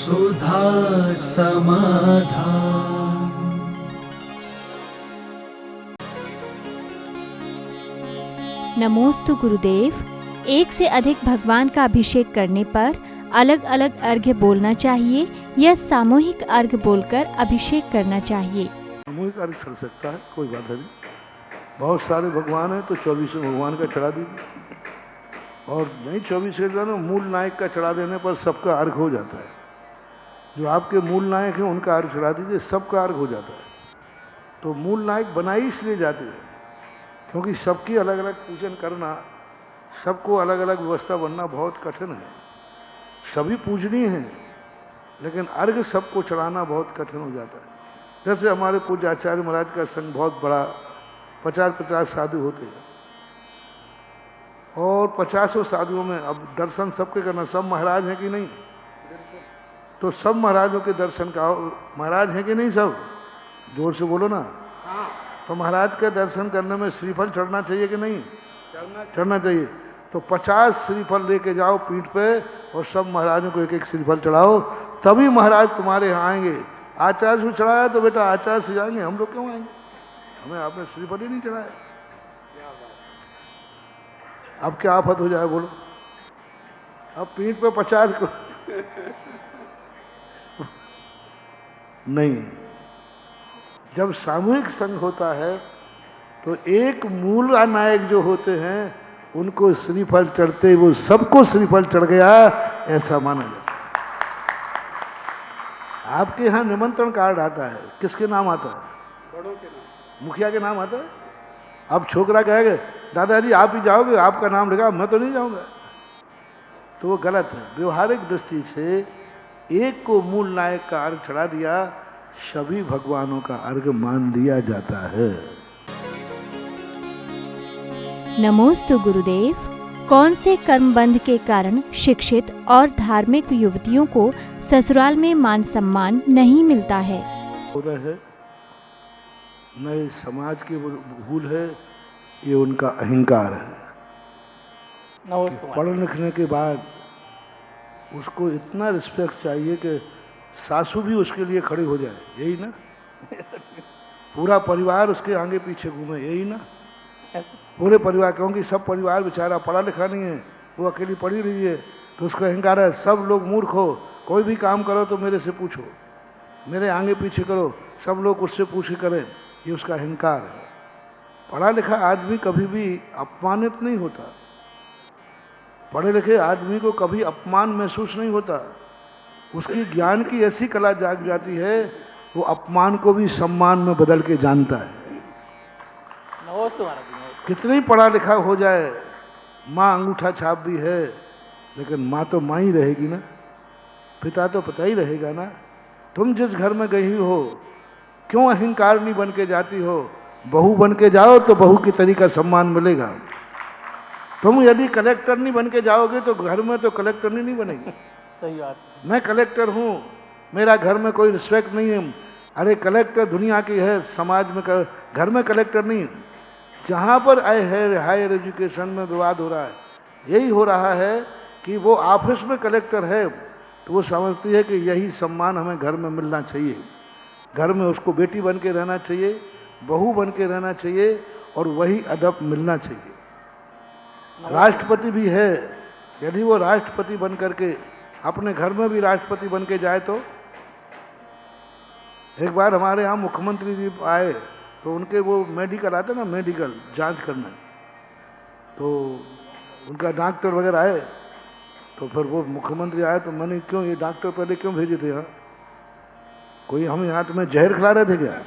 सुधा समाधान। नमोस्तु गुरुदेव। एक से अधिक भगवान का अभिषेक करने पर अलग अलग अर्घ्य बोलना चाहिए या सामूहिक अर्घ्य बोलकर अभिषेक करना चाहिए? सामूहिक अर्घ्य चढ़ सकता है, कोई बात नहीं। बहुत सारे भगवान हैं तो 24 भगवान का चढ़ा दीजिए, और नहीं 24 के मूल नायक का चढ़ा देने पर सबका अर्घ हो जाता है। जो आपके मूल नायक हैं उनका अर्घ चढ़ा दीजिए, सबका अर्घ हो जाता है। तो मूल नायक बनाई इसलिए जाती है क्योंकि सबकी अलग अलग पूजन करना, सबको अलग अलग व्यवस्था बनना बहुत कठिन है। सभी पूजनीय हैं लेकिन अर्घ सबको चढ़ाना बहुत कठिन हो जाता है। जैसे हमारे पूज्य आचार्य महाराज का संघ बहुत बड़ा, 50-50 साधु होते हैं, और 50 साधुओं में अब दर्शन सबके करना, सब महाराज हैं कि नहीं? तो सब महाराजों के दर्शन का, महाराज हैं कि नहीं सब? जोर से बोलो ना। तो महाराज के दर्शन करने में श्रीफल चढ़ना चाहिए कि नहीं? चढ़ना चाहिए। तो 50 श्रीफल लेके जाओ पीठ पे और सब महाराजों को एक एक श्रीफल चढ़ाओ, तभी महाराज तुम्हारे यहाँ आएंगे। आचार्य से चढ़ाया तो बेटा आचार्य से जाएंगे, हम लोग क्यों आएंगे? हमें आपने श्रीफल ही नहीं चढ़ाया। अब क्या आफत हो जाए बोलो? अब पीठ पे 50 को नहीं। जब सामूहिक संघ होता है तो एक मूल नायक जो होते हैं उनको श्रीफल चढ़ते, वो सबको श्रीफल चढ़ गया, ऐसा माना जाता है। आपके यहाँ निमंत्रण कार्ड आता है, किसके नाम आता है? बड़ों के नाम, मुखिया के नाम आता है। अब छोकरा कहेगा दादाजी आप ही जाओगे, आपका नाम लिखा, मैं तो नहीं जाऊंगा, तो वो गलत है। व्यवहारिक दृष्टि से एक को मूल नायक का अर्घ चढ़ा दिया, सभी भगवानों का अर्घ मान लिया जाता है। नमोस्तु गुरुदेव। कौन से कर्मबंध के कारण शिक्षित और धार्मिक युवतियों को ससुराल में मान सम्मान नहीं मिलता है? नए समाज की भूल है, ये उनका अहंकार है। पढ़ लिखने के बाद उसको इतना रिस्पेक्ट चाहिए कि सासू भी उसके लिए खड़ी हो जाए, यही ना? पूरा परिवार उसके आगे पीछे घूमे, यही ना? पूरे परिवार, क्योंकि सब परिवार बेचारा पढ़ा लिखा नहीं है, वो अकेली पढ़ी रही है, तो उसका अहंकार है सब लोग मूर्ख हो, कोई भी काम करो तो मेरे से पूछो, मेरे आगे पीछे करो, सब लोग उससे पूछ के करें, ये उसका अहंकार है। पढ़ा लिखा आदमी कभी भी अपमानित नहीं होता, पढ़े लिखे आदमी को कभी अपमान महसूस नहीं होता। उसकी ज्ञान की ऐसी कला जाग जाती है, वो अपमान को भी सम्मान में बदल के जानता है। कितनी पढ़ा लिखा हो जाए, माँ अंगूठा छाप भी है, लेकिन माँ तो माँ ही रहेगी ना, पिता तो पिता ही रहेगा ना। तुम जिस घर में गई हो, क्यों अहंकार नहीं बन के जाती हो? बहू बन के जाओ तो बहू की तरीका सम्मान मिलेगा। तुम यदि कलेक्टर नहीं बन के जाओगे तो घर में तो कलेक्टर नहीं बनेगी। सही बात। मैं कलेक्टर हूँ, मेरा घर में कोई रिस्पेक्ट नहीं है। अरे कलेक्टर दुनिया की है, समाज में घर में कलेक्टर नहीं। जहाँ पर हायर एजुकेशन में विवाद हो रहा है, यही हो रहा है कि वो ऑफिस में कलेक्टर है तो वो समझती है कि यही सम्मान हमें घर में मिलना चाहिए। घर में उसको बेटी बन के रहना चाहिए, बहू बन के रहना चाहिए, और वही अदब मिलना चाहिए। राष्ट्रपति भी है, यदि वो राष्ट्रपति बन करके अपने घर में भी राष्ट्रपति बन के जाए तो। एक बार हमारे यहाँ मुख्यमंत्री जी आए तो उनके वो मेडिकल आते ना, मेडिकल जांच करने, तो उनका डॉक्टर वगैरह आए, तो फिर वो मुख्यमंत्री आए तो मैंने क्यों ये डॉक्टर पहले क्यों भेजे थे यहाँ? कोई हम यहाँ तुम्हें जहर खिला रहे थे क्या?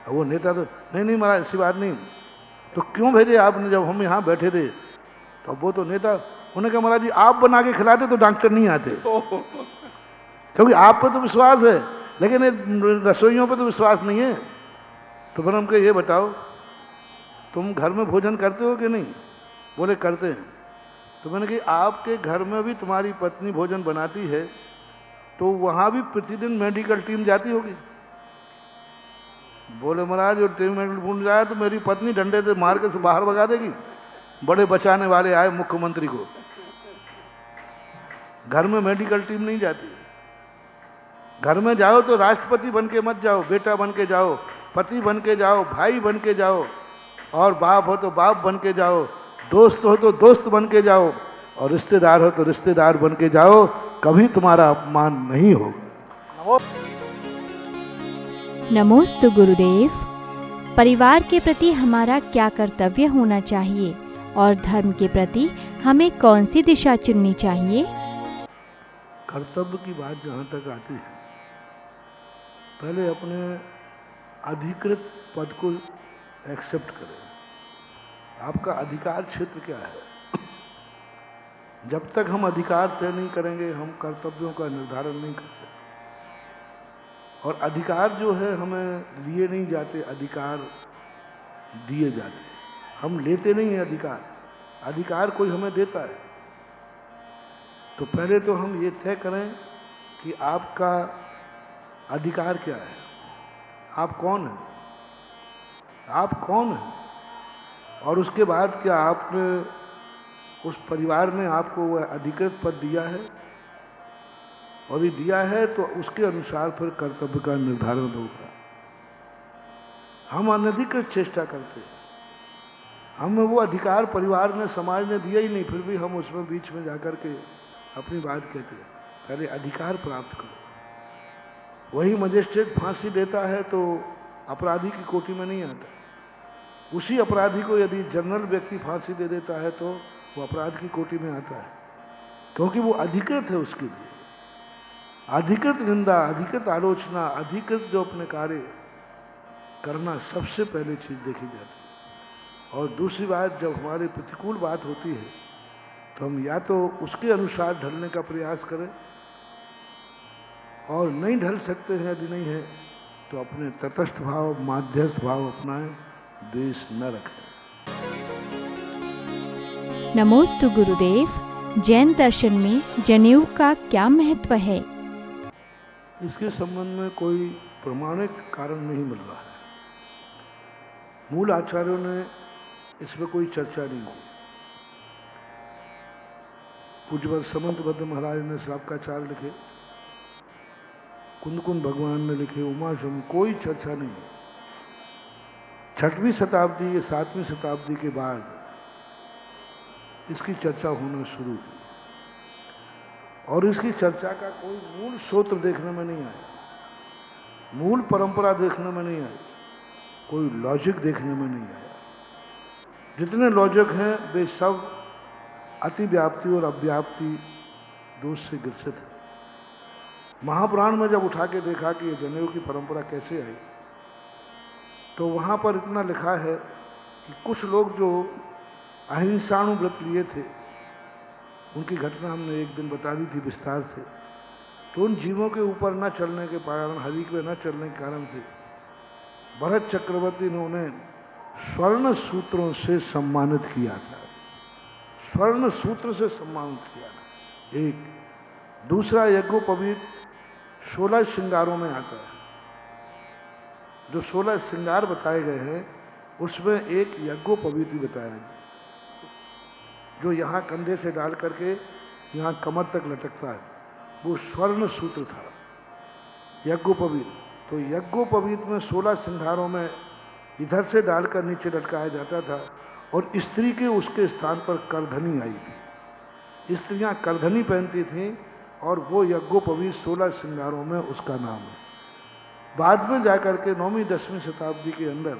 वो नेता तो नहीं महाराज ऐसी बात नहीं, तो क्यों भेजे आपने जब हम यहाँ बैठे थे? तो वो तो नेता, उन्होंने कहा महाराज जी आप बना के खिलाते तो डॉक्टर नहीं आते, क्योंकि आप पे तो विश्वास है लेकिन रसोइयों पे तो विश्वास नहीं है। तो फिर हमको ये बताओ, तुम घर में भोजन करते हो कि नहीं? बोले करते हैं। तो मैंने कहा आपके घर में भी तुम्हारी पत्नी भोजन बनाती है तो वहाँ भी प्रतिदिन मेडिकल टीम जाती होगी? बोले महाराज जो टीम मेडिकल टीम जाए तो मेरी पत्नी डंडे से मार के बाहर भगा देगी। बड़े बचाने वाले आए मुख्यमंत्री को, घर में मेडिकल टीम नहीं जाती। घर में जाओ तो राष्ट्रपति बन के मत जाओ, बेटा बन के जाओ, पति बन के जाओ, भाई बन के जाओ, और बाप हो तो बाप बन के जाओ, दोस्त हो तो दोस्त बन के जाओ, और रिश्तेदार हो तो रिश्तेदार बन के जाओ। कभी तुम्हारा अपमान नहीं होगा। नमोस्तु गुरुदेव। परिवार के प्रति हमारा क्या कर्तव्य होना चाहिए और धर्म के प्रति हमें कौन सी दिशा चुननी चाहिए? कर्तव्य की बात जहाँ तक आती है, पहले अपने अधिकृत पद को एक्सेप्ट करें। आपका अधिकार क्षेत्र क्या है? जब तक हम अधिकार तय नहीं करेंगे, हम कर्तव्यों का निर्धारण नहीं कर सकते। और अधिकार जो है हमें लिए नहीं जाते, अधिकार दिए जाते। हम लेते नहीं हैं अधिकार, अधिकार कोई हमें देता है। तो पहले तो हम ये तय करें कि आपका अधिकार क्या है, आप कौन हैं, आप कौन हैं। और उसके बाद क्या आपने उस परिवार ने आपको वह अधिकृत पद दिया है, और ये दिया है तो उसके अनुसार फिर कर्तव्य का निर्धारण होगा। हम अनधिकृत चेष्टा करते हैं, हमें वो अधिकार परिवार ने, समाज ने दिया ही नहीं, फिर भी हम उसमें बीच में जाकर के अपनी बात कहते हैं। पहले अधिकार प्राप्त करो। वही मजिस्ट्रेट फांसी देता है तो अपराधी की कोटि में नहीं आता। उसी अपराधी को यदि जनरल व्यक्ति फांसी दे देता है तो वो अपराध की कोटि में आता है, क्योंकि वो अधिकृत है। उसके लिए अधिकृत निंदा, अधिकृत आलोचना, अधिकृत जो अपने कार्य करना, सबसे पहले चीज देखी जाती है। और दूसरी बात, जब हमारी प्रतिकूल बात होती है तो हम या तो उसके अनुसार ढलने का प्रयास करें, और नहीं ढल सकते हैं यदि नहीं है तो अपने तटस्थ भाव, माध्यस्थ भाव अपनाएं, द्वेष न रखें। नमोस्तु गुरुदेव। जैन दर्शन में जनेऊ का क्या महत्व है? इसके संबंध में कोई प्रमाणिक कारण नहीं मिल रहा है। मूल आचार्यों ने इसमें कोई चर्चा नहीं की। पूज्य समंत भद्र महाराज ने श्रावकाचार लिखे, कुंद कुंद भगवान ने लिखे, उमा शम, कोई चर्चा नहीं है। 6वीं शताब्दी या 7वीं शताब्दी के बाद इसकी चर्चा होना शुरू हुई, और इसकी चर्चा का कोई मूल सूत्र देखने में नहीं आया, मूल परंपरा देखने में नहीं आई, कोई लॉजिक देखने में नहीं आया। जितने लॉजिक हैं वे सब अतिव्याप्ति और अव्याप्ति दोष से ग्रसित है। महापुराण में जब उठा के देखा कि ये जनेऊ की परंपरा कैसे आई, तो वहाँ पर इतना लिखा है कि कुछ लोग जो अहिंसाणुव्रत लिए थे, उनकी घटना हमने एक दिन बता दी थी विस्तार से। तो उन जीवों के ऊपर न चलने के कारण, हरि के न चलने के कारण से भरत चक्रवर्ती ने उन्हें स्वर्ण सूत्रों से सम्मानित किया था। स्वर्ण सूत्र से सम्मानित किया था। एक दूसरा, यज्ञोपवीत 16 श्रृंगारों में आता है। जो 16 श्रृंगार बताए गए हैं उसमें एक यज्ञोपवीत भी बताया है, जो यहाँ कंधे से डाल करके यहाँ कमर तक लटकता है, वो स्वर्ण सूत्र था, यज्ञोपवीत। तो यज्ञोपवीत में 16 श्रृंगारों में इधर से डालकर नीचे लटकाया जाता था, और स्त्री के उसके स्थान पर करधनी आई थी। स्त्रियां करधनी पहनती थीं, और वो यज्ञोपवीत 16 श्रृंगारों में उसका नाम है। बाद में जाकर के 9वीं 10वीं शताब्दी के अंदर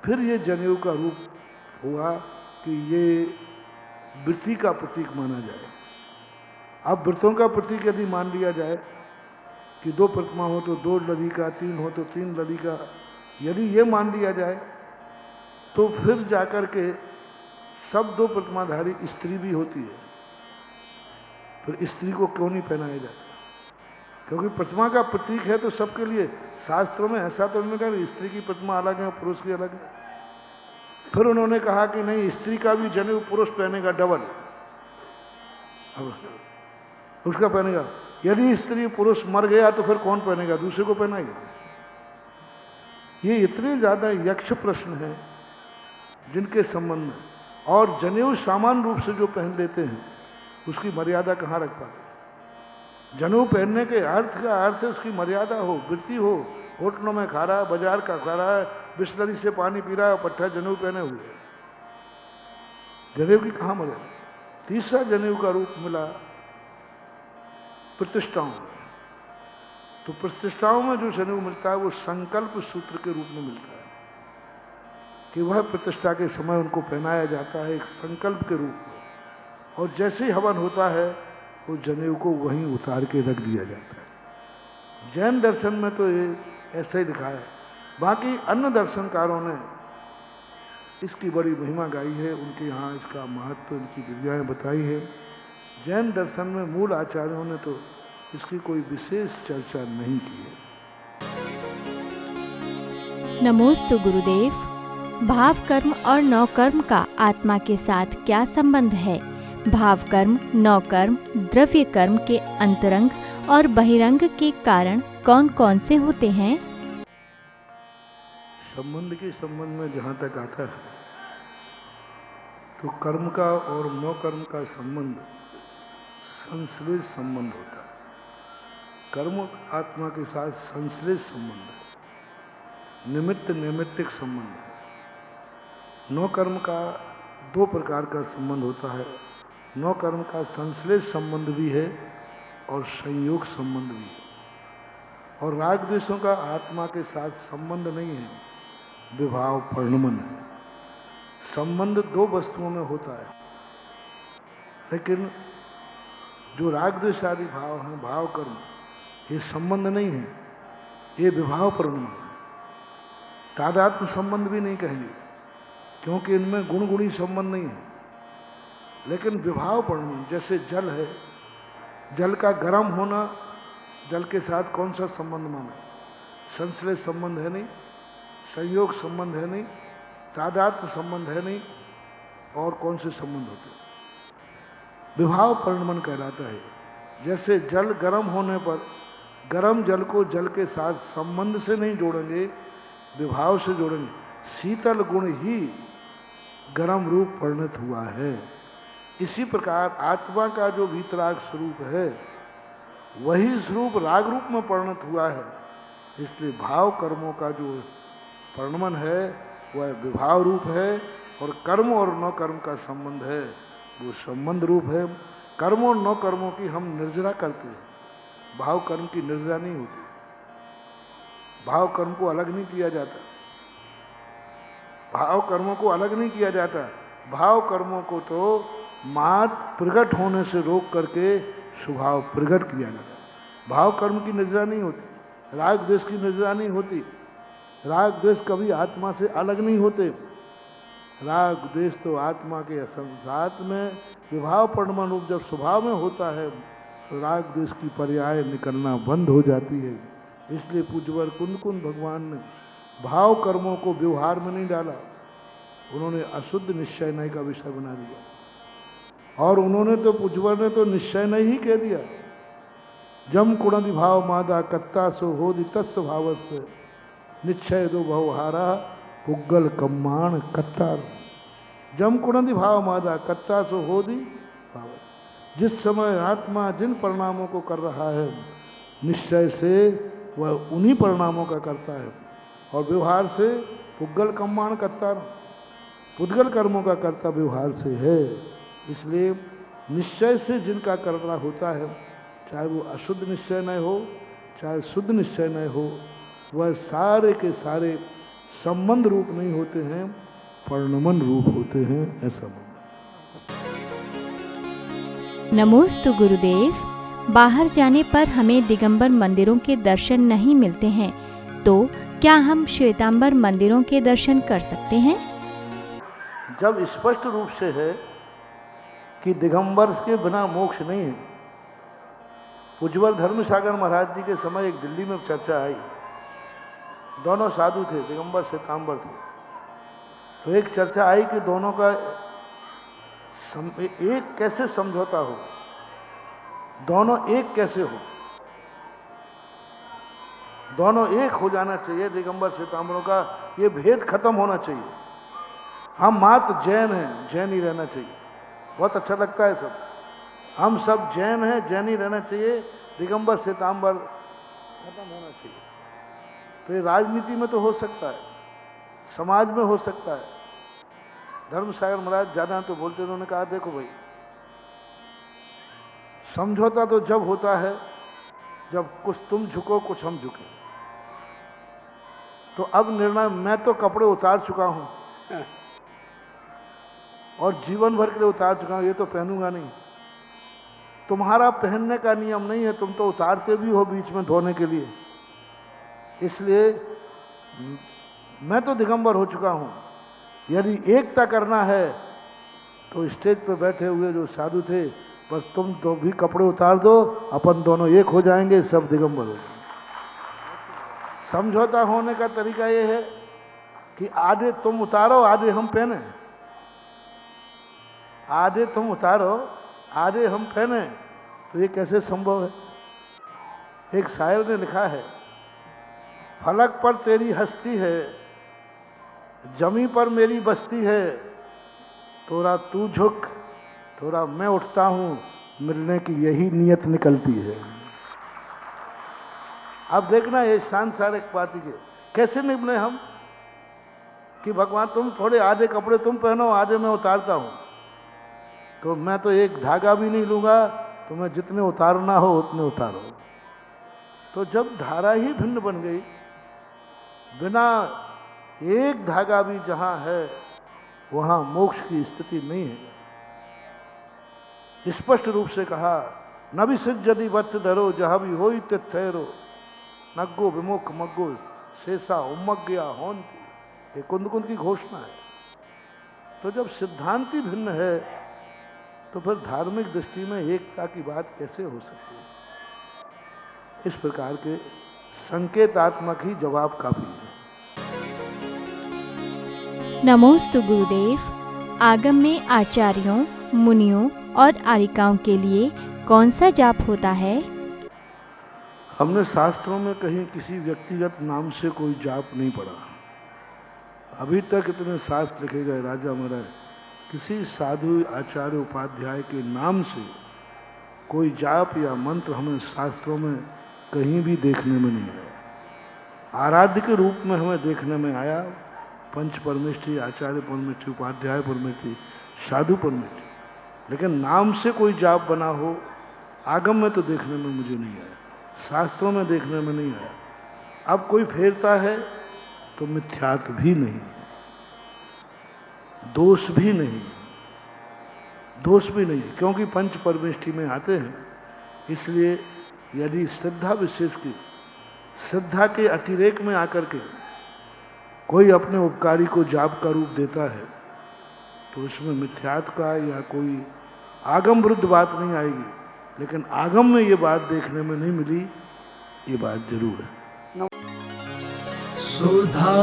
फिर ये जनेऊ का रूप हुआ कि ये वृत्ति का प्रतीक माना जाए। अब व्रतों का प्रतीक यदि मान लिया जाए कि 2 प्रतिमा हो तो 2 ललिका, 3 हो तो 3 ललिका, यदि ये मान लिया जाए तो फिर जाकर के सब 2 प्रतिमाधारी स्त्री भी होती है। फिर स्त्री को क्यों नहीं पहनाया जाए? क्योंकि प्रतिमा का प्रतीक है तो सबके लिए। शास्त्रों में ऐसा तो नहीं कहा स्त्री की प्रतिमा अलग है, पुरुष की अलग है। फिर उन्होंने कहा कि नहीं, स्त्री का भी जनेऊ पुरुष पहनेगा डबल, अब उसका पहनेगा। यदि स्त्री पुरुष मर गया तो फिर कौन पहनेगा? दूसरे को पहनाएगा। ये इतने ज्यादा यक्ष प्रश्न हैं जिनके संबंध में, और जनेऊ सामान्य रूप से जो पहन लेते हैं उसकी मर्यादा कहाँ रख पाते? जनेऊ पहनने के अर्थ का अर्थ उसकी मर्यादा हो, वृत्ति हो। होटलों में खा रहा है, बाजार का खा रहा है, बिस्लरी से पानी पी रहा है, पट्टा जनेऊ पहने हुए है। जनेऊ की कहाँ मर्यादा। तीसरा जनेऊ का रूप मिला प्रतिष्ठाओं में। तो प्रतिष्ठाओं में जो जनेऊ मिलता है वो संकल्प सूत्र के रूप में मिलता है कि वह प्रतिष्ठा के समय उनको पहनाया जाता है एक संकल्प के रूप में, और जैसे ही हवन होता है उस जनेऊ को वहीं उतार के रख दिया जाता है। जैन दर्शन में तो ये ऐसे ही लिखा है। बाकी अन्य दर्शनकारों ने इसकी बड़ी महिमा गाई है, उनके यहाँ इसका महत्व, इनकी विद्याएँ बताई है। जैन दर्शन में मूल आचार्यों ने तो इसकी कोई विशेष चर्चा नहीं की है। नमोस्तु गुरुदेव। भाव कर्म और नौ कर्म का आत्मा के साथ क्या संबंध है? भाव कर्म, नौ कर्म, द्रव्य कर्म के अंतरंग और बहिरंग के कारण कौन कौन से होते हैं? संबंध के संबंध में जहाँ तक आता है तो कर्म का और नौ कर्म का संबंध संश्लेष संबंध होता है। कर्म आत्मा के साथ संश्लेष संबंध है, निमित्त नैमित्तिक संबंध है। नौ कर्म का दो प्रकार का संबंध होता है। नौ कर्म का संश्लेष संबंध भी है और संयोग संबंध भी है। और राग द्वेषों का आत्मा के साथ संबंध नहीं है, विभाव परिणमन है। संबंध दो वस्तुओं में होता है, लेकिन जो राग द्वेष आदि भाव हैं, भाव कर्म, ये संबंध नहीं है, ये विभाव परिणमन है। तादात्म्य संबंध भी नहीं कहेंगे क्योंकि इनमें गुण गुणी संबंध नहीं है, लेकिन विभाव परिणमन। जैसे जल है, जल का गर्म होना, जल के साथ कौन सा संबंध माना? संश्लेष संबंध है नहीं, संयोग संबंध है नहीं, तादात्म्य संबंध है नहीं, और कौन से संबंध होते? विभाव परिणमन कहलाता है। जैसे जल गर्म होने पर गर्म जल को जल के साथ संबंध से नहीं जोड़ेंगे, विभाव से जोड़ेंगे। शीतल गुण ही गर्म रूप परिणत हुआ है। इसी प्रकार आत्मा का जो वीतराग स्वरूप है वही स्वरूप राग रूप में परिणत हुआ है। इसलिए भाव कर्मों का जो परिणमन है वह विभाव रूप है, और कर्म और नौ कर्म का संबंध है वो संबंध रूप है। कर्म और नौ कर्मों की हम निर्जरा करते हैं, भाव कर्म की निर्जरा नहीं होती। भाव कर्म को अलग नहीं किया जाता, भाव कर्मों को अलग नहीं किया जाता। भाव कर्मों को तो मात्र प्रकट होने से रोक करके स्वभाव प्रकट किया जाता। भाव कर्म की निर्जरा नहीं होती, राग द्वेष की निर्जरा नहीं होती। राग द्वेष कभी आत्मा से अलग नहीं होते। राग द्वेष तो आत्मा के साथ में विभाव परिणमन रूप जब स्वभाव में होता है तो राग द्वेष की पर्याय निकलना बंद हो जाती है। इसलिए पूज्यवर कुंद कुंद भगवान ने भाव कर्मों को व्यवहार में नहीं डाला, उन्होंने अशुद्ध निश्चय नय का विषय बना दिया। और उन्होंने तो पूज्यवर ने तो निश्चय नय ही कह दिया। जम कुणदि भाव मादा कत्ता सो होदि तत्स्व भावस्य निश्चय दो भवहारा पुग्गल कम्माण कत्तार। जम कुणदि भाव मादा कत्ता सो होदि भाव। जिस समय आत्मा जिन परिणामों को कर रहा है निश्चय से वह उन्हीं परिणामों का करता है, और व्यवहार से पुग्गल कम्माण कत्तार, पुद्गल कर्मों का कर्ता व्यवहार से है। इसलिए निश्चय से जिनका करना होता है, चाहे वो अशुद्ध निश्चय न हो चाहे शुद्ध निश्चय न हो, वह सारे के सारे संबंध रूप नहीं होते हैं, परिणमन रूप होते हैं। ऐसा नमोस्तु गुरुदेव। बाहर जाने पर हमें दिगंबर मंदिरों के दर्शन नहीं मिलते हैं, तो क्या हम श्वेतांबर मंदिरों के दर्शन कर सकते हैं? जब स्पष्ट रूप से है कि दिगंबर के बिना मोक्ष नहीं है। पूज्यवर धर्मसागर महाराज जी के समय एक दिल्ली में चर्चा आई, दोनों साधु थे, दिगंबर श्वेतांबर थे। तो एक चर्चा आई कि दोनों का एक कैसे समझौता हो, दोनों एक कैसे हो, दोनों एक हो जाना चाहिए। दिगंबर श्वेतांबरों का ये भेद खत्म होना चाहिए। हम मात्र जैन हैं, जैन ही रहना चाहिए। बहुत अच्छा लगता है सब, हम सब जैन हैं, जैन ही रहना चाहिए, दिगंबर श्वेतांबर खत्म होना चाहिए। तो ये राजनीति में तो हो सकता है, समाज में हो सकता है। धर्म सागर महाराज ज्यादा तो बोलते, उन्होंने कहा देखो भाई, समझौता तो जब होता है जब कुछ तुम झुको कुछ हम झुके। तो अब निर्णय, मैं तो कपड़े उतार चुका हूं और जीवन भर के लिए उतार चुका हूं, ये तो पहनूंगा नहीं। तुम्हारा पहनने का नियम नहीं है, तुम तो उतारते भी हो बीच में धोने के लिए। इसलिए मैं तो दिगंबर हो चुका हूं। यदि एकता करना है तो स्टेज पर बैठे हुए जो साधु थे, बस तुम तो भी कपड़े उतार दो, अपन दोनों एक हो जाएंगे, सब दिगंबर हो जाएंगे। समझौता होने का तरीका ये है कि आधे तुम उतारो आधे हम पहने, आधे तुम उतारो आधे हम पहने। तो ये कैसे संभव है? एक शायर ने लिखा है, फलक पर तेरी हस्ती है, जमी पर मेरी बस्ती है, थोड़ा तू झुक थोड़ा मैं उठता हूं, मिलने की यही नियत निकलती है। अब देखना ये सांसारिक पार्टी के कैसे निभने हम, कि भगवान तुम थोड़े आधे कपड़े तुम पहनो आधे मैं उतारता हूं। तो मैं तो एक धागा भी नहीं लूंगा, तुम्हें जितने उतारना हो उतने उतारो। तो जब धारा ही भिन्न बन गई, बिना एक धागा भी जहां है वहां मोक्ष की स्थिति नहीं है। स्पष्ट रूप से कहा, न भी सिद्धि वत धरो जहां भी हो ठहरो, नग्गो विमुख मग्गो शेषा उमग्या होंती। ये कुंद कुंद की घोषणा है। तो जब सिद्धांति भिन्न है तो फिर धार्मिक दृष्टि में एकता की बात कैसे हो सकती है? इस प्रकार के संकेतात्मक ही जवाब काफी है। नमोस्तु गुरुदेव। आगम में आचार्यों, मुनियों और आरिकाओं के लिए कौन सा जाप होता है? हमने शास्त्रों में कहीं किसी व्यक्तिगत नाम से कोई जाप नहीं पढ़ा। अभी तक इतने शास्त्र लिखे गए राजा महाराज, किसी साधु आचार्य उपाध्याय के नाम से कोई जाप या मंत्र हमें शास्त्रों में कहीं भी देखने में नहीं आया। आराध्य के रूप में हमें देखने में आया पंच परमेष्ठी, आचार्य परमेष्ठी, उपाध्याय परमेष्ठी, साधु परमेष्ठी, लेकिन नाम से कोई जाप बना हो आगम में तो देखने में मुझे नहीं आया, शास्त्रों में देखने में नहीं आया। अब कोई फेरता है तो मिथ्यात्व भी नहीं, दोष भी नहीं, दोष भी नहीं, क्योंकि पंच परमेष्ठी में आते हैं। इसलिए यदि श्रद्धा विशेष की, श्रद्धा के अतिरेक में आकर के कोई अपने उपकारी को जाप का रूप देता है तो इसमें मिथ्यात्व का या कोई आगम विरुद्ध बात नहीं आएगी। लेकिन आगम में ये बात देखने में नहीं मिली, ये बात जरूर है। सुधा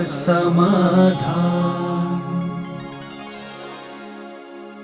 समाधान